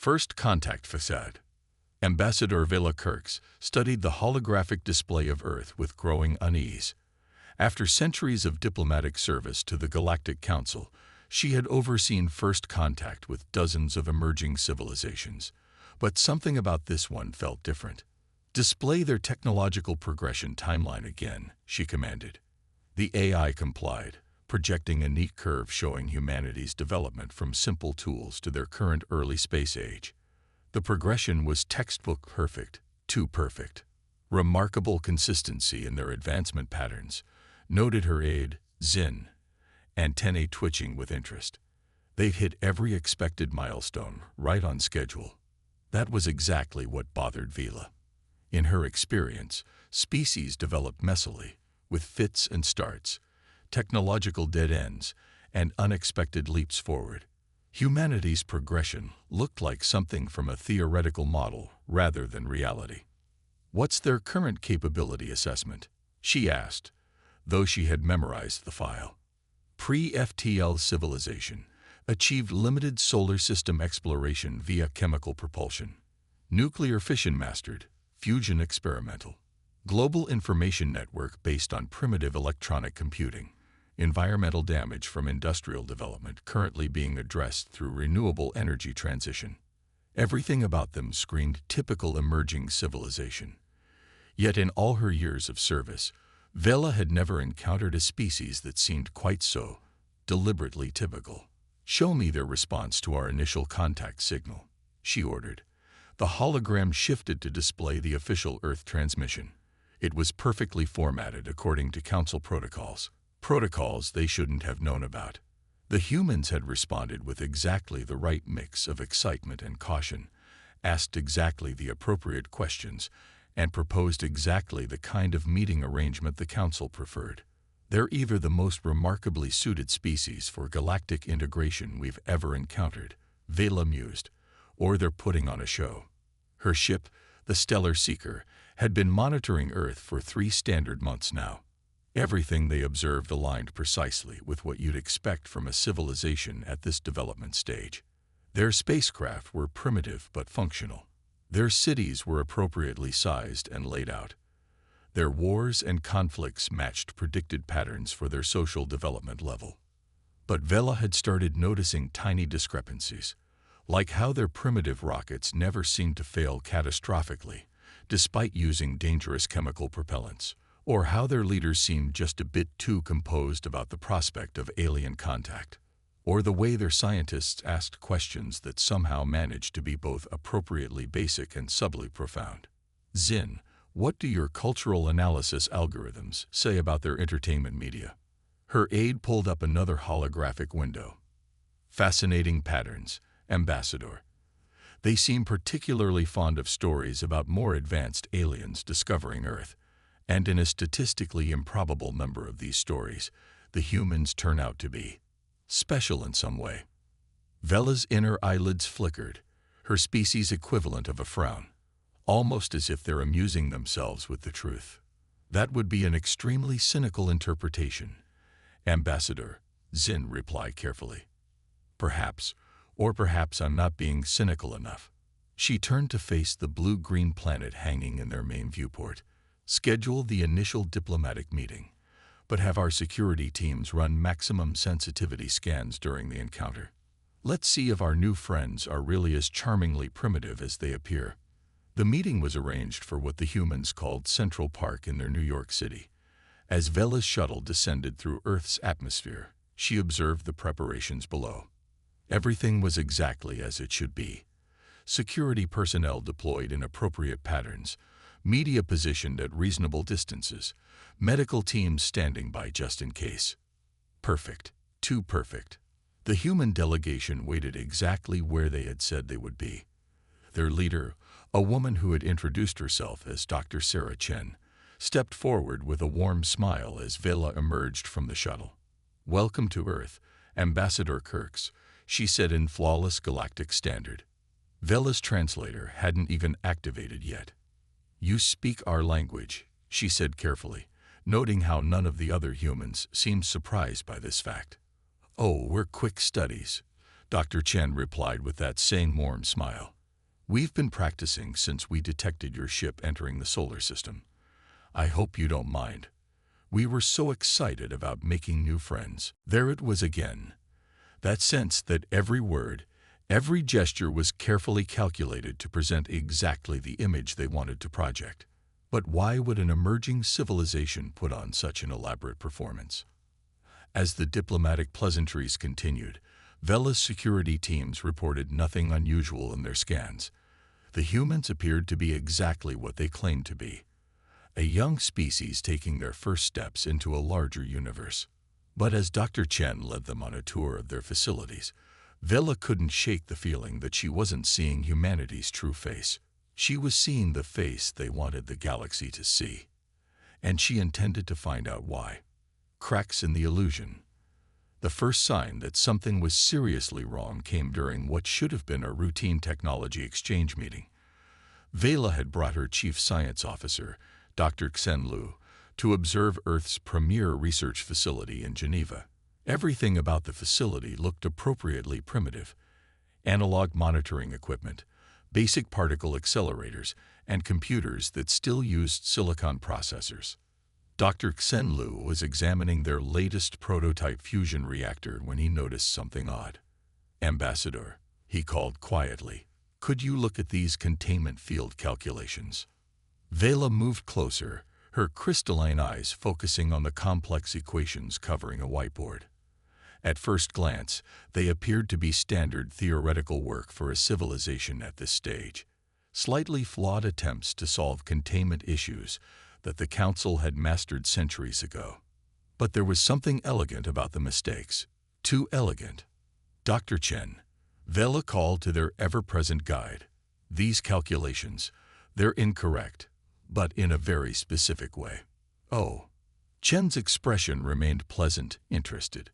First contact facade. Ambassador Vela Kirks studied the holographic display of Earth with growing unease. After centuries of diplomatic service to the Galactic Council, she had overseen first contact with dozens of emerging civilizations. But something about this one felt different. "Display their technological progression timeline again," she commanded. The AI complied, projecting a neat curve showing humanity's development from simple tools to their current early space age. The progression was textbook perfect, too perfect. Remarkable consistency in their advancement patterns, noted her aide, Zin, antennae twitching with interest. They'd hit every expected milestone, right on schedule. That was exactly what bothered Vela. In her experience, species developed messily, with fits and starts, technological dead ends, and unexpected leaps forward. Humanity's progression looked like something from a theoretical model rather than reality. "What's their current capability assessment?" she asked, though she had memorized the file. Pre-FTL civilization achieved limited solar system exploration via chemical propulsion. Nuclear fission mastered, fusion experimental. Global information network based on primitive electronic computing. Environmental damage from industrial development currently being addressed through renewable energy transition. Everything about them screamed typical emerging civilization. Yet in all her years of service, Vela had never encountered a species that seemed quite so deliberately typical. "Show me their response to our initial contact signal," she ordered. The hologram shifted to display the official Earth transmission. It was perfectly formatted according to Council protocols. Protocols they shouldn't have known about. The humans had responded with exactly the right mix of excitement and caution, asked exactly the appropriate questions, and proposed exactly the kind of meeting arrangement the Council preferred. "They're either the most remarkably suited species for galactic integration we've ever encountered," Vela mused, "or they're putting on a show." Her ship, the Stellar Seeker, had been monitoring Earth for 3 standard months now. Everything they observed aligned precisely with what you'd expect from a civilization at this development stage. Their spacecraft were primitive but functional. Their cities were appropriately sized and laid out. Their wars and conflicts matched predicted patterns for their social development level. But Vela had started noticing tiny discrepancies, like how their primitive rockets never seemed to fail catastrophically, despite using dangerous chemical propellants, or how their leaders seemed just a bit too composed about the prospect of alien contact, or the way their scientists asked questions that somehow managed to be both appropriately basic and subtly profound. "Zin, what do your cultural analysis algorithms say about their entertainment media?" Her aide pulled up another holographic window. "Fascinating patterns, Ambassador. They seem particularly fond of stories about more advanced aliens discovering Earth, and in a statistically improbable number of these stories, the humans turn out to be special in some way." Vela's inner eyelids flickered, her species equivalent of a frown, almost as if they're amusing themselves with the truth. "That would be an extremely cynical interpretation, Ambassador," Zin replied carefully. "Perhaps, or perhaps I'm not being cynical enough." She turned to face the blue-green planet hanging in their main viewport. "Schedule the initial diplomatic meeting, but have our security teams run maximum sensitivity scans during the encounter. Let's see if our new friends are really as charmingly primitive as they appear." The meeting was arranged for what the humans called Central Park in their New York City. As Vela's shuttle descended through Earth's atmosphere, she observed the preparations below. Everything was exactly as it should be. Security personnel deployed in appropriate patterns, media positioned at reasonable distances, medical teams standing by just in case. Perfect. Too perfect. The human delegation waited exactly where they had said they would be. Their leader, a woman who had introduced herself as Dr. Sarah Chen, stepped forward with a warm smile as Vela emerged from the shuttle. "Welcome to Earth, Ambassador Kirks," she said in flawless galactic standard. Vela's translator hadn't even activated yet. "You speak our language," she said carefully, noting how none of the other humans seemed surprised by this fact. "Oh, we're quick studies," Dr. Chen replied with that same warm smile. "We've been practicing since we detected your ship entering the solar system. I hope you don't mind. We were so excited about making new friends." There it was again. That sense that every word, every gesture was carefully calculated to present exactly the image they wanted to project. But why would an emerging civilization put on such an elaborate performance? As the diplomatic pleasantries continued, Vela's security teams reported nothing unusual in their scans. The humans appeared to be exactly what they claimed to be, a young species taking their first steps into a larger universe. But as Dr. Chen led them on a tour of their facilities, Vela couldn't shake the feeling that she wasn't seeing humanity's true face. She was seeing the face they wanted the galaxy to see, and she intended to find out why. Cracks in the illusion. The first sign that something was seriously wrong came during what should have been a routine technology exchange meeting. Vela had brought her chief science officer, Dr. Xen Lu, to observe Earth's premier research facility in Geneva. Everything about the facility looked appropriately primitive. Analog monitoring equipment, basic particle accelerators, and computers that still used silicon processors. Dr. Xen Lu was examining their latest prototype fusion reactor when he noticed something odd. "Ambassador," he called quietly, "could you look at these containment field calculations?" Vela moved closer, her crystalline eyes focusing on the complex equations covering a whiteboard. At first glance, they appeared to be standard theoretical work for a civilization at this stage, slightly flawed attempts to solve containment issues that the Council had mastered centuries ago. But there was something elegant about the mistakes. Too elegant. "Dr. Chen," Vela called to their ever-present guide. "These calculations, they're incorrect, but in a very specific way." "Oh." Chen's expression remained pleasant, interested.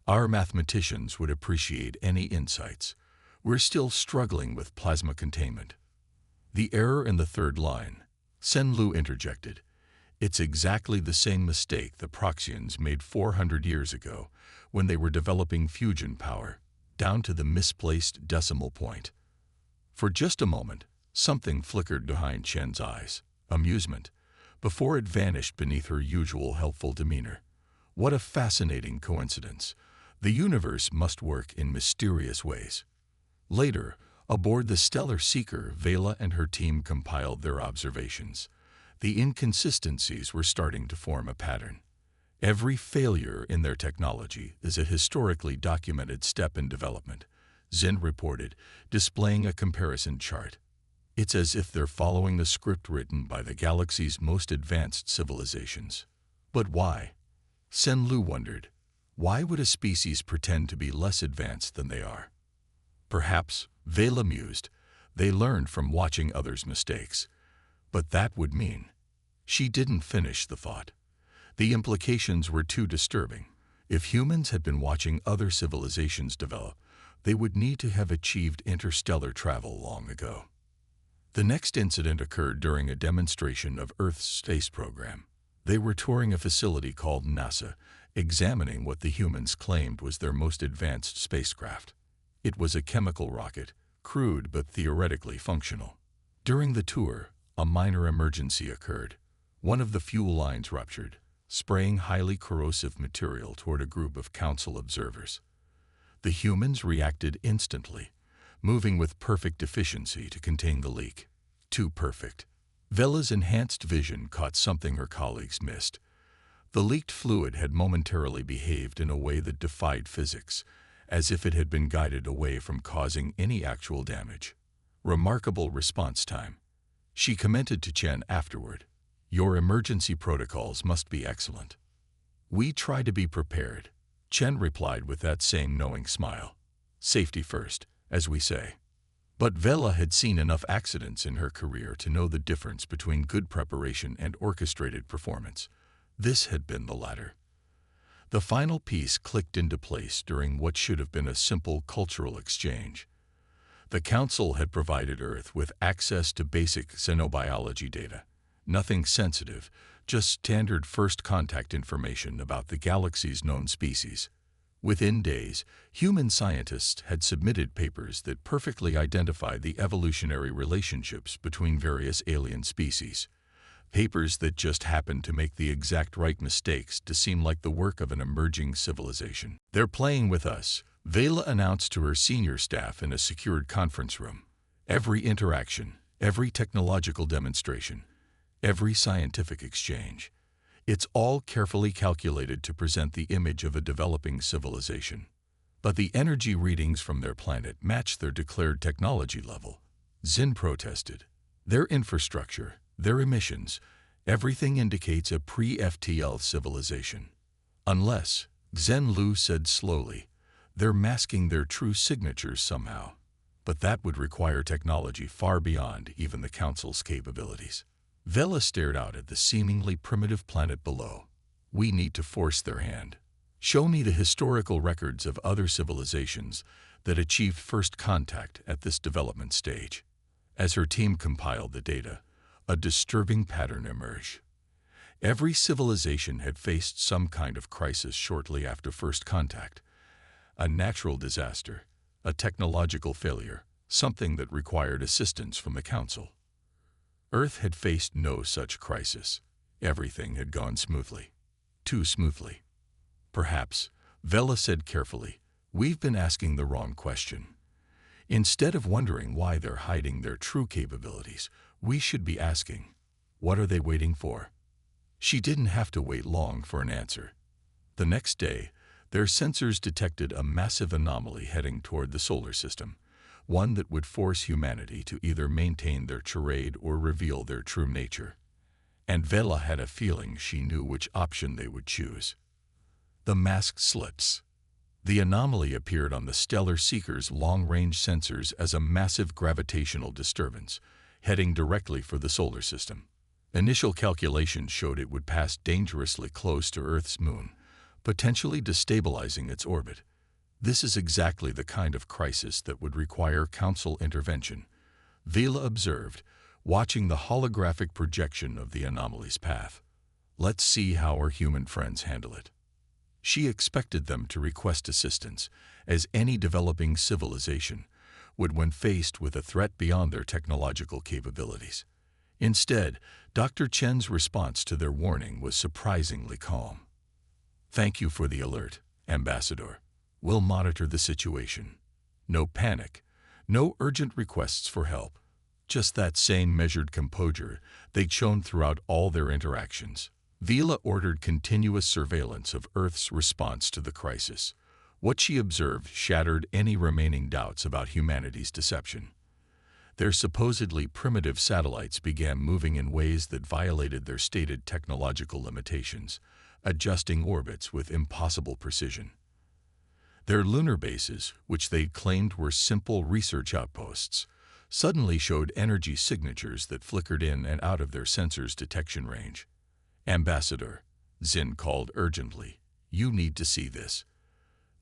"Our mathematicians would appreciate any insights. We're still struggling with plasma containment." "The error in the third line," Sen Lu interjected. "It's exactly the same mistake the Proxians made 400 years ago when they were developing fusion power, down to the misplaced decimal point." For just a moment, something flickered behind Chen's eyes. Amusement, before it vanished beneath her usual helpful demeanor. What a fascinating coincidence. The universe must work in mysterious ways. Later, aboard the Stellar Seeker, Vela and her team compiled their observations. The inconsistencies were starting to form a pattern. Every failure in their technology is a historically documented step in development, Zinn reported, displaying a comparison chart. "It's as if they're following the script written by the galaxy's most advanced civilizations." But why? Sen Lu wondered. Why would a species pretend to be less advanced than they are? Perhaps, Vela mused, they learned from watching others' mistakes. But that would mean. She didn't finish the thought. The implications were too disturbing. If humans had been watching other civilizations develop, they would need to have achieved interstellar travel long ago. The next incident occurred during a demonstration of Earth's space program. They were touring a facility called NASA, examining what the humans claimed was their most advanced spacecraft. It was a chemical rocket, crude but theoretically functional. During the tour, a minor emergency occurred. One of the fuel lines ruptured, spraying highly corrosive material toward a group of Council observers. The humans reacted instantly, moving with perfect efficiency to contain the leak. Too perfect. Vela's enhanced vision caught something her colleagues missed. The leaked fluid had momentarily behaved in a way that defied physics, as if it had been guided away from causing any actual damage. Remarkable response time. She commented to Chen afterward. "Your emergency protocols must be excellent." "We try to be prepared," Chen replied with that same knowing smile. "Safety first, as we say." But Vela had seen enough accidents in her career to know the difference between good preparation and orchestrated performance. This had been the latter. The final piece clicked into place during what should have been a simple cultural exchange. The Council had provided Earth with access to basic xenobiology data. Nothing sensitive, just standard first contact information about the galaxy's known species. Within days, human scientists had submitted papers that perfectly identified the evolutionary relationships between various alien species. Papers that just happened to make the exact right mistakes to seem like the work of an emerging civilization. "They're playing with us," Vela announced to her senior staff in a secured conference room. Every interaction, every technological demonstration, every scientific exchange, it's all carefully calculated to present the image of a developing civilization. But the energy readings from their planet match their declared technology level. Zin protested. Their infrastructure, their emissions, everything indicates a pre-FTL civilization. Unless, Zhen Lu said slowly, they're masking their true signatures somehow. But that would require technology far beyond even the Council's capabilities. Vela stared out at the seemingly primitive planet below. "We need to force their hand. Show me the historical records of other civilizations that achieved first contact at this development stage." As her team compiled the data, a disturbing pattern emerged. Every civilization had faced some kind of crisis shortly after first contact. A natural disaster, a technological failure, something that required assistance from the Council. Earth had faced no such crisis. Everything had gone smoothly. Too smoothly. "Perhaps," Vela said carefully, "we've been asking the wrong question. Instead of wondering why they're hiding their true capabilities, we should be asking, what are they waiting for?" She didn't have to wait long for an answer. The next day, their sensors detected a massive anomaly heading toward the solar system, one that would force humanity to either maintain their charade or reveal their true nature. And Vela had a feeling she knew which option they would choose. The mask slips. The anomaly appeared on the Stellar Seeker's long-range sensors as a massive gravitational disturbance, heading directly for the solar system. Initial calculations showed it would pass dangerously close to Earth's moon, potentially destabilizing its orbit. This is exactly the kind of crisis that would require Council intervention, Vela observed, watching the holographic projection of the anomaly's path. "Let's see how our human friends handle it." She expected them to request assistance, as any developing civilization would when faced with a threat beyond their technological capabilities. Instead, Dr. Chen's response to their warning was surprisingly calm. "Thank you for the alert, Ambassador. We'll monitor the situation. No panic, no urgent requests for help. Just that same measured composure they'd shown throughout all their interactions." Vela ordered continuous surveillance of Earth's response to the crisis. What she observed shattered any remaining doubts about humanity's deception. Their supposedly primitive satellites began moving in ways that violated their stated technological limitations, adjusting orbits with impossible precision. Their lunar bases, which they'd claimed were simple research outposts, suddenly showed energy signatures that flickered in and out of their sensors' detection range. "Ambassador," Zin called urgently, "you need to see this."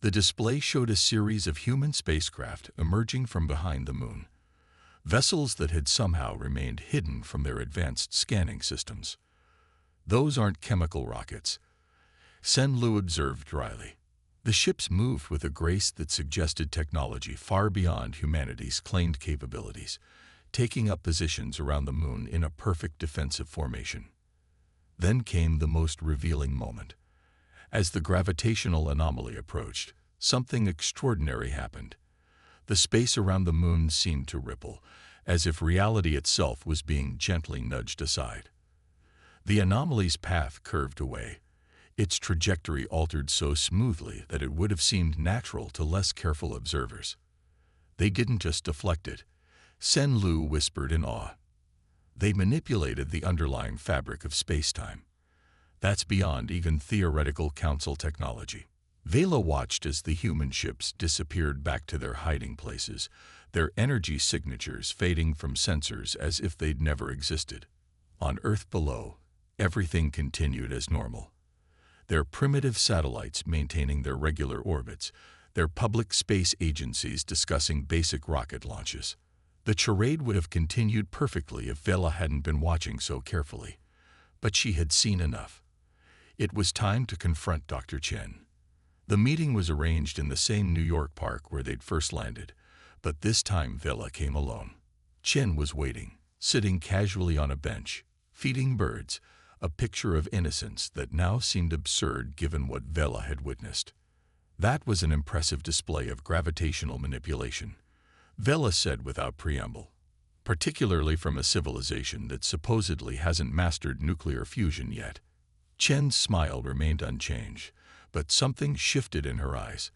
The display showed a series of human spacecraft emerging from behind the moon, vessels that had somehow remained hidden from their advanced scanning systems. "Those aren't chemical rockets," Zhen Lu observed dryly. The ships moved with a grace that suggested technology far beyond humanity's claimed capabilities, taking up positions around the moon in a perfect defensive formation. Then came the most revealing moment. As the gravitational anomaly approached, something extraordinary happened. The space around the moon seemed to ripple, as if reality itself was being gently nudged aside. The anomaly's path curved away, its trajectory altered so smoothly that it would have seemed natural to less careful observers. "They didn't just deflect it," Zhen Lu whispered in awe. "They manipulated the underlying fabric of space-time. That's beyond even theoretical Council technology." Vela watched as the human ships disappeared back to their hiding places, their energy signatures fading from sensors as if they'd never existed. On Earth below, everything continued as normal. Their primitive satellites maintaining their regular orbits, their public space agencies discussing basic rocket launches. The charade would have continued perfectly if Vela hadn't been watching so carefully. But she had seen enough. It was time to confront Dr. Chen. The meeting was arranged in the same New York park where they'd first landed, but this time Vela came alone. Chen was waiting, sitting casually on a bench, feeding birds, a picture of innocence that now seemed absurd given what Vela had witnessed. That was an impressive display of gravitational manipulation, Vela said without preamble, particularly from a civilization that supposedly hasn't mastered nuclear fusion yet. Chen's smile remained unchanged, but something shifted in her eyes.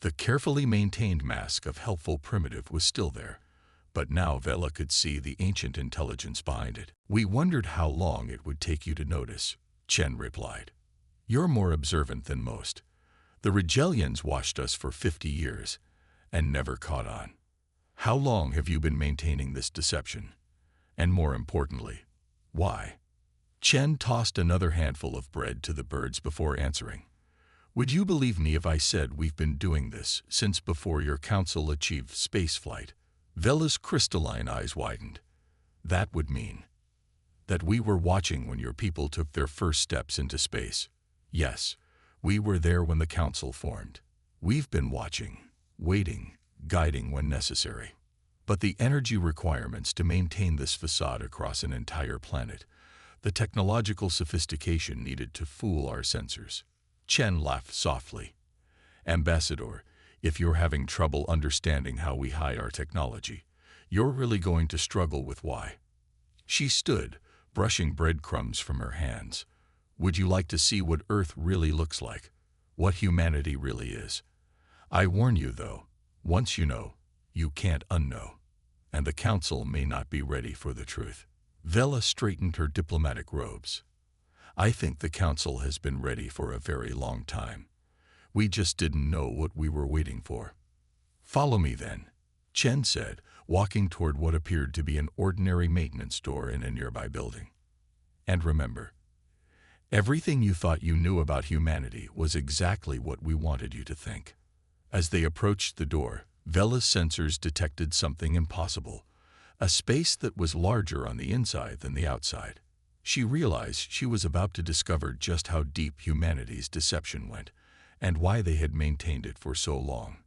The carefully maintained mask of helpful primitive was still there, but now Vela could see the ancient intelligence behind it. We wondered how long it would take you to notice, Chen replied. You're more observant than most. The Rigelians watched us for 50 years and never caught on. How long have you been maintaining this deception? And more importantly, why? Chen tossed another handful of bread to the birds before answering. Would you believe me if I said we've been doing this since before your council achieved spaceflight? Vela's crystalline eyes widened. That would mean that we were watching when your people took their first steps into space. Yes, we were there when the council formed. We've been watching, waiting, guiding when necessary. But the energy requirements to maintain this facade across an entire planet, the technological sophistication needed to fool our sensors. Chen laughed softly. Ambassador, if you're having trouble understanding how we hide our technology, you're really going to struggle with why. She stood, brushing breadcrumbs from her hands. Would you like to see what Earth really looks like? What humanity really is? I warn you, though, once you know, you can't unknow. And the Council may not be ready for the truth. Vela straightened her diplomatic robes. I think the Council has been ready for a very long time. We just didn't know what we were waiting for. Follow me then, Chen said, walking toward what appeared to be an ordinary maintenance door in a nearby building. And remember, everything you thought you knew about humanity was exactly what we wanted you to think. As they approached the door, Vela's sensors detected something impossible, a space that was larger on the inside than the outside. She realized she was about to discover just how deep humanity's deception went, and why they had maintained it for so long.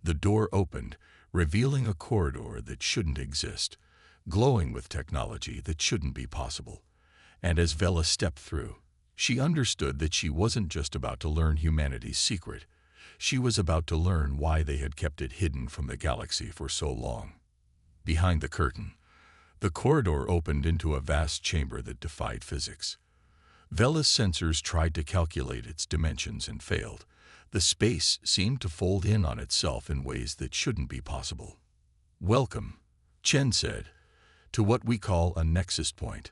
The door opened, revealing a corridor that shouldn't exist, glowing with technology that shouldn't be possible. And as Vela stepped through, she understood that she wasn't just about to learn humanity's secret. She was about to learn why they had kept it hidden from the galaxy for so long. Behind the curtain, the corridor opened into a vast chamber that defied physics. Vela's sensors tried to calculate its dimensions and failed. The space seemed to fold in on itself in ways that shouldn't be possible. Welcome, Chen said, to what we call a nexus point,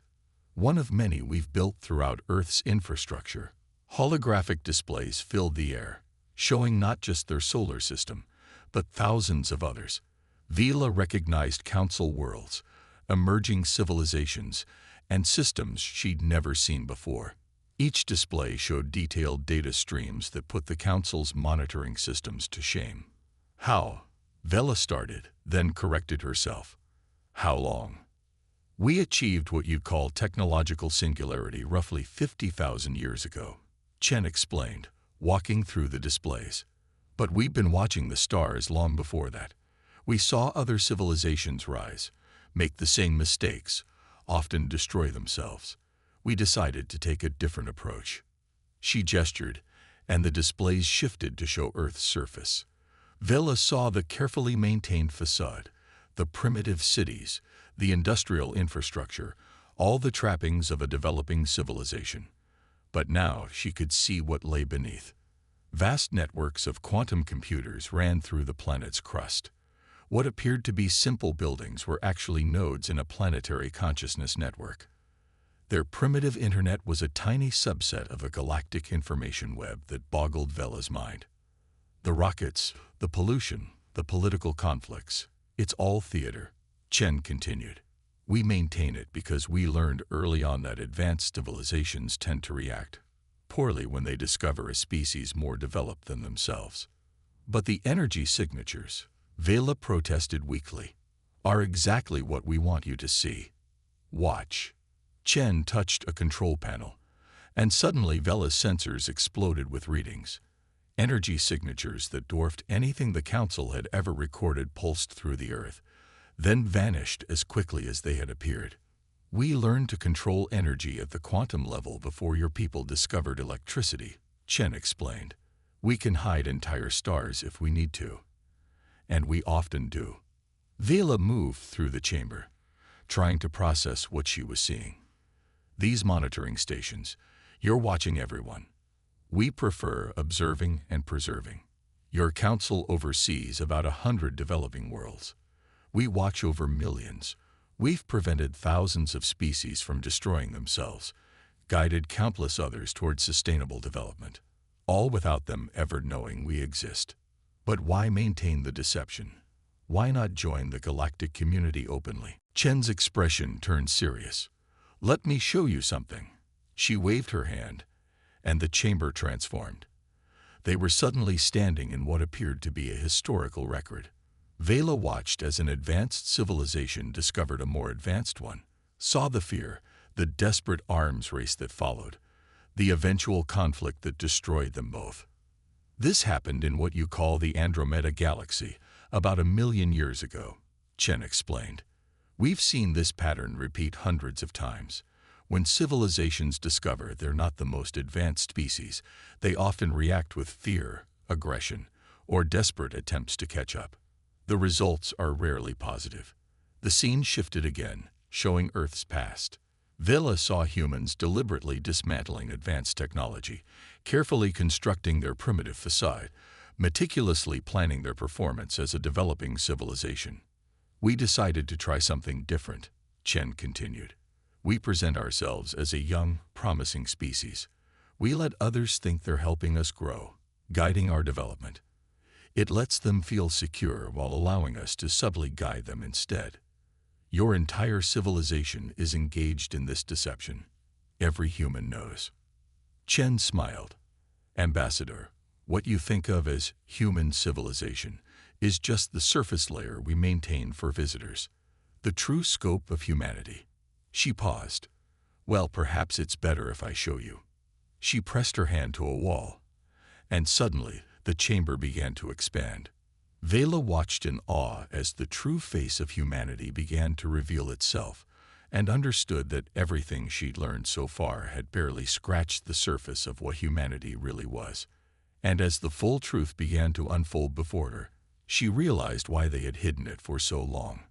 one of many we've built throughout Earth's infrastructure. Holographic displays filled the air, showing not just their solar system, but thousands of others. Vela recognized council worlds, emerging civilizations, and systems she'd never seen before. Each display showed detailed data streams that put the Council's monitoring systems to shame. How? Vela started, then corrected herself. How long? We achieved what you'd call technological singularity roughly 50,000 years ago, Chen explained, walking through the displays. But we've been watching the stars long before that. We saw other civilizations rise, make the same mistakes, often destroy themselves. We decided to take a different approach. She gestured, and the displays shifted to show Earth's surface. Vela saw the carefully maintained facade, the primitive cities, the industrial infrastructure, all the trappings of a developing civilization. But now she could see what lay beneath. Vast networks of quantum computers ran through the planet's crust. What appeared to be simple buildings were actually nodes in a planetary consciousness network. Their primitive internet was a tiny subset of a galactic information web that boggled Vela's mind. The rockets, the pollution, the political conflicts, it's all theater, Chen continued. We maintain it because we learned early on that advanced civilizations tend to react poorly when they discover a species more developed than themselves. But the energy signatures, Vela protested weakly, are exactly what we want you to see. Watch. Chen touched a control panel, and suddenly Vela's sensors exploded with readings. Energy signatures that dwarfed anything the Council had ever recorded pulsed through the Earth, then vanished as quickly as they had appeared. "We learned to control energy at the quantum level before your people discovered electricity," Chen explained. "We can hide entire stars if we need to. And we often do." Vela moved through the chamber, trying to process what she was seeing. "These monitoring stations, you're watching everyone. We prefer observing and preserving. Your council oversees about 100 developing worlds. We watch over millions. We've prevented thousands of species from destroying themselves, guided countless others towards sustainable development, all without them ever knowing we exist. But why maintain the deception? Why not join the galactic community openly?" Chen's expression turned serious. "Let me show you something." She waved her hand, and the chamber transformed. They were suddenly standing in what appeared to be a historical record. Vela watched as an advanced civilization discovered a more advanced one, saw the fear, the desperate arms race that followed, the eventual conflict that destroyed them both. "This happened in what you call the Andromeda Galaxy about 1,000,000 years ago," Chen explained. "We've seen this pattern repeat hundreds of times. When civilizations discover they're not the most advanced species, they often react with fear, aggression, or desperate attempts to catch up. The results are rarely positive." The scene shifted again, showing Earth's past. Vela saw humans deliberately dismantling advanced technology, carefully constructing their primitive facade, meticulously planning their performance as a developing civilization. "We decided to try something different," Chen continued. "We present ourselves as a young, promising species. We let others think they're helping us grow, guiding our development. It lets them feel secure while allowing us to subtly guide them instead. Your entire civilization is engaged in this deception. Every human knows." Chen smiled. "Ambassador, what you think of as human civilization is just the surface layer we maintain for visitors. The true scope of humanity." She paused. "Well, perhaps it's better if I show you." She pressed her hand to a wall, and suddenly the chamber began to expand. Vela watched in awe as the true face of humanity began to reveal itself, and understood that everything she'd learned so far had barely scratched the surface of what humanity really was. And as the full truth began to unfold before her, she realized why they had hidden it for so long.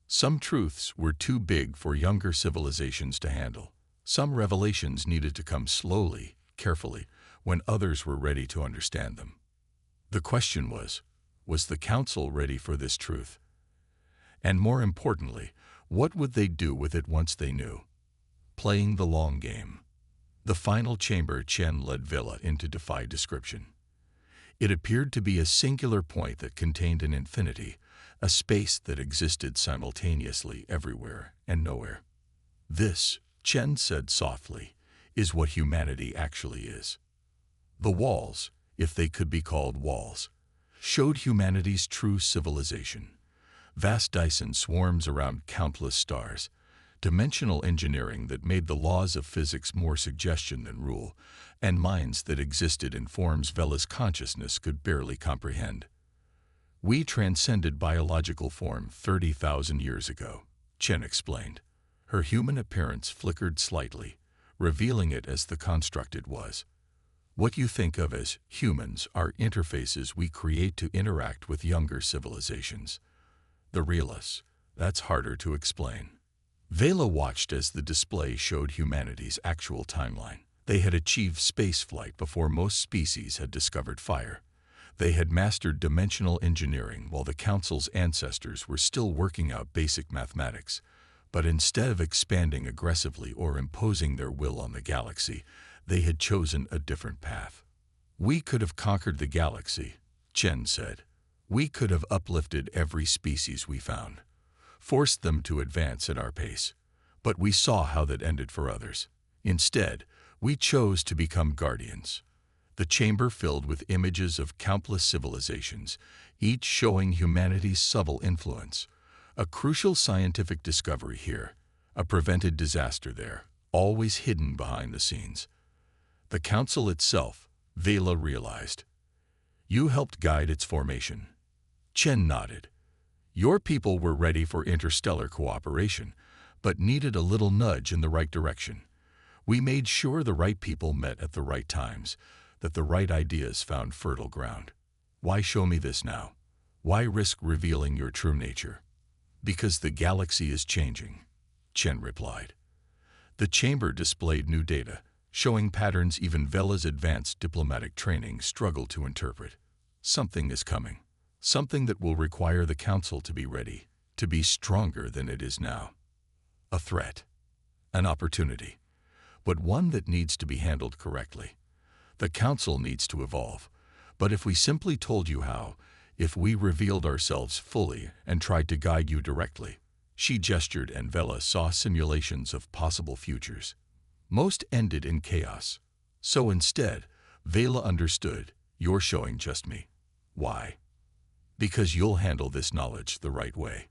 Some truths were too big for younger civilizations to handle. Some revelations needed to come slowly, carefully, when others were ready to understand them. The question was the Council ready for this truth? And more importantly, what would they do with it once they knew? Playing the long game. The final chamber Chen led Vela into defied description. It appeared to be a singular point that contained an infinity, a space that existed simultaneously everywhere and nowhere. "This," Chen said softly, "is what humanity actually is." The walls, if they could be called walls, showed humanity's true civilization. Vast Dyson swarms around countless stars, dimensional engineering that made the laws of physics more suggestion than rule, and minds that existed in forms Vela's consciousness could barely comprehend. "We transcended biological form 30,000 years ago," Chen explained. Her human appearance flickered slightly, revealing it as the construct it was. "What you think of as humans are interfaces we create to interact with younger civilizations. The real us, that's harder to explain." Vela watched as the display showed humanity's actual timeline. They had achieved spaceflight before most species had discovered fire. They had mastered dimensional engineering while the Council's ancestors were still working out basic mathematics. But instead of expanding aggressively or imposing their will on the galaxy, they had chosen a different path. "We could have conquered the galaxy," Chen said. "We could have uplifted every species we found, forced them to advance at our pace. But we saw how that ended for others. Instead, we chose to become guardians." The chamber filled with images of countless civilizations, each showing humanity's subtle influence. A crucial scientific discovery here, a prevented disaster there, always hidden behind the scenes. The Council itself, Vela realized, You helped guide its formation. Chen nodded. Your people were ready for interstellar cooperation, but needed a little nudge in the right direction. We made sure the right people met at the right times, that the right ideas found fertile ground. Why show me this now? Why risk revealing your true nature? Because the galaxy is changing, Chen replied. The chamber displayed new data, showing patterns even Vela's advanced diplomatic training struggled to interpret. Something is coming. Something that will require the Council to be ready, to be stronger than it is now. A threat. An opportunity. But one that needs to be handled correctly. The Council needs to evolve. But if we simply told you how, if we revealed ourselves fully and tried to guide you directly, she gestured and Vela saw simulations of possible futures. Most ended in chaos. So instead, Vela understood, you're showing just me. Why? Because you'll handle this knowledge the right way.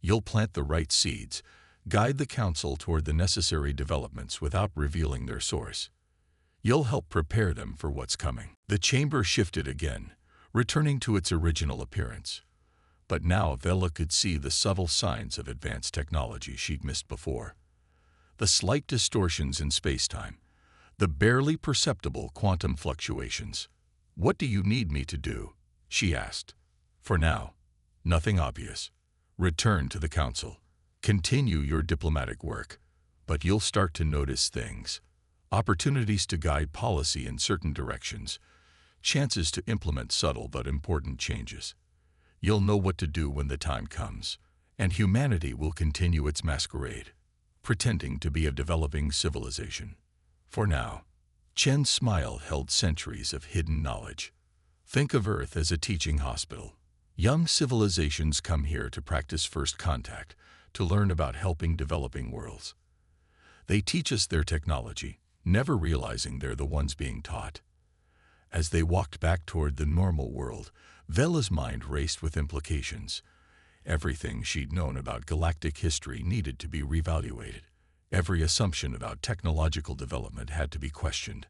You'll plant the right seeds, guide the Council toward the necessary developments without revealing their source. You'll help prepare them for what's coming. The chamber shifted again, returning to its original appearance. But now Vela could see the subtle signs of advanced technology she'd missed before. The slight distortions in space-time, the barely perceptible quantum fluctuations. What do you need me to do? She asked. For now, nothing obvious. Return to the Council. Continue your diplomatic work, but you'll start to notice things. Opportunities to guide policy in certain directions. Chances to implement subtle but important changes. You'll know what to do when the time comes, and humanity will continue its masquerade, pretending to be a developing civilization. For now, Chen's smile held centuries of hidden knowledge. Think of Earth as a teaching hospital. Young civilizations come here to practice first contact, to learn about helping developing worlds. They teach us their technology, never realizing they're the ones being taught. As they walked back toward the normal world, Vela's mind raced with implications. Everything she'd known about galactic history needed to be reevaluated. Every assumption about technological development had to be questioned.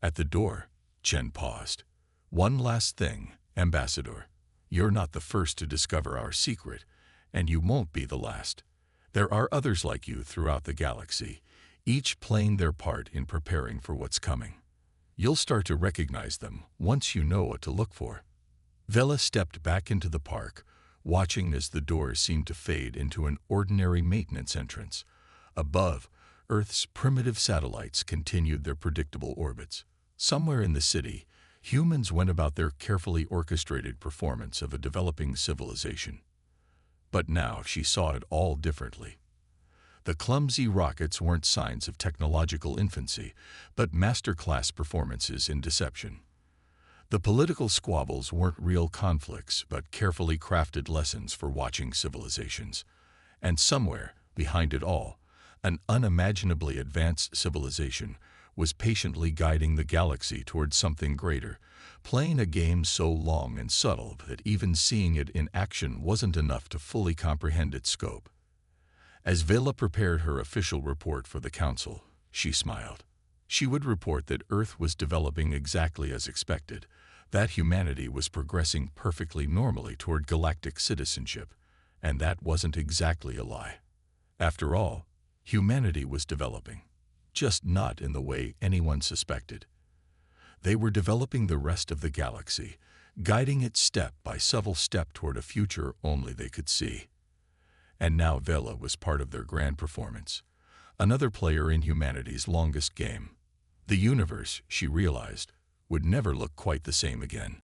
At the door, Chen paused. One last thing, Ambassador. You're not the first to discover our secret, and you won't be the last. There are others like you throughout the galaxy, each playing their part in preparing for what's coming. You'll start to recognize them once you know what to look for. Vela stepped back into the park, watching as the doors seemed to fade into an ordinary maintenance entrance. Above, Earth's primitive satellites continued their predictable orbits. Somewhere in the city, humans went about their carefully orchestrated performance of a developing civilization. But now she saw it all differently. The clumsy rockets weren't signs of technological infancy, but master-class performances in deception. The political squabbles weren't real conflicts, but carefully crafted lessons for watching civilizations. And somewhere, behind it all, an unimaginably advanced civilization was patiently guiding the galaxy towards something greater, playing a game so long and subtle that even seeing it in action wasn't enough to fully comprehend its scope. As Vela prepared her official report for the Council, she smiled. She would report that Earth was developing exactly as expected, that humanity was progressing perfectly normally toward galactic citizenship, and that wasn't exactly a lie. After all, humanity was developing, just not in the way anyone suspected. They were developing the rest of the galaxy, guiding it step by step toward a future only they could see. And now Vela was part of their grand performance, another player in humanity's longest game. The universe, she realized, would never look quite the same again.